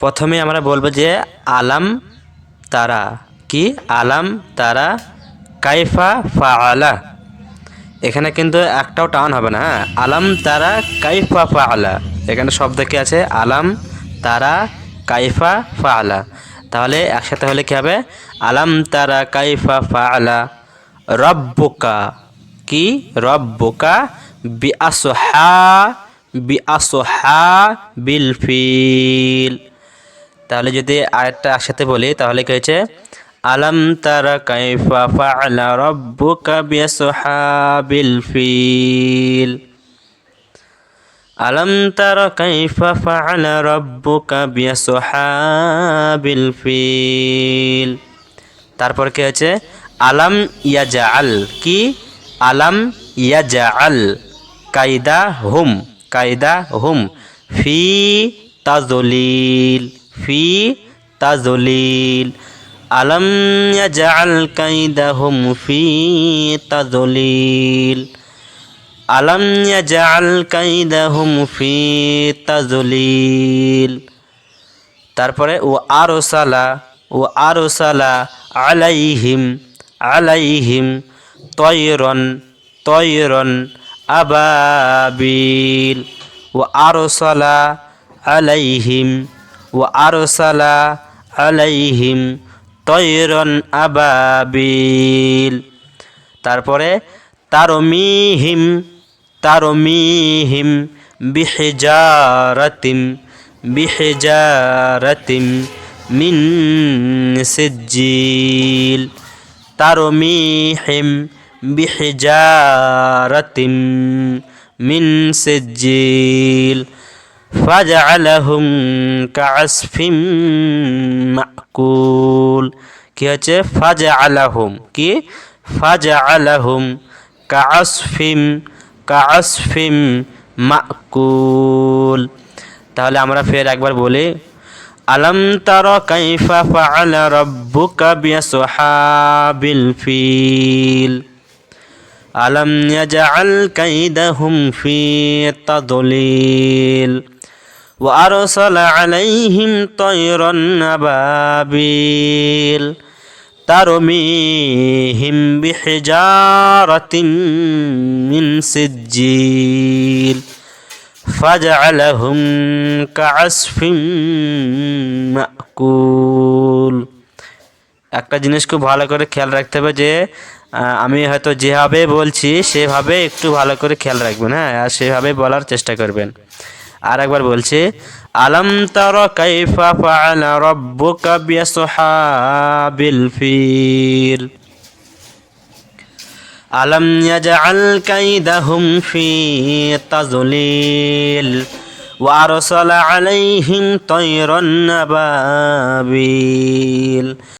প্রথমে আমরা বলবো যে আলাম তারা কি আলাম তারা কাইফা ফাআলা। এখানে কিন্তু একটাও টান হবে না। হ্যাঁ, আলাম তারা কাইফা ফাআলা, এখানে শব্দ কি আছে আলাম তারা কাইফা ফাআলা। তাহলে একসাথে হলে কি হবে আলাম তারা কাইফা ফাআলা রব্বুকা কি রব্বুকা বিআসহা বিল ফিল। তাহলে যদি আরেকটা একসাথে বলি তাহলে কি হয়েছে আলাম তারা কাইফা ফাআলা রাব্বুকা বিআসহাবিল ফিল। আলাম তারা কাইফা ফাআলা রাব্বুকা বিআসহাবিল ফিল। তারপর কি হয়েছে আলাম ইয়াজআল কি আলাম ইয়াজআল কায়দা হুম ফি তাজলিল আলাম ইয়াজআল কাইদাহুম ফি তাজলিল আলাম ইয়াজআল কাইদাহুম ফি তাজলিল। তারপরে ও আরসালা আলাইহিম তয়রন আবাবিল ও আরসালা আলাইহিম তয়রন আবাবিল। তারপরে তারমিহিম বিহিজারাতিম মিন সিজ্জিল তারমিহিম বিহিজারাতিম মিন সিজ্জিল ফাজআলাহুম কাআসফিম মাকুল। কি হচ্ছে ফাজআলাহুম কাআসফিম মাকুল। তাহলে আমরা ফের একবার বলি আলাম তারা কাইফা ফাআলা রাব্বুকা বিআসহাবিল ফিল আলাম ইয়াজআল কাইদাহুম ফি তাদলিল ওয়া আরসালা আলাইহিম তয়রান আবাবিল তারমিহিম বিহিজারাতিম মিন সিজ্জিল ফাজআলাহুম কাআসফিম মাকুল। একটা জিনিস খুব ভালো করে খেয়াল রাখতে হবে যে আমি হয়তো যেভাবে বলছি সেভাবে একটু ভালো করে খেয়াল রাখবেন। হ্যাঁ, আর সেভাবে বলার চেষ্টা করবেন। আর একবার বলছি আলাম তারা কাইফা ফাআলা রাব্বুকা বিআসহাবিল ফিল আলাম ইয়াজআল কাইদাহুম ফি তাজলিল ওয়া আরসালা আলাইহিম তয়রান আবাবিল।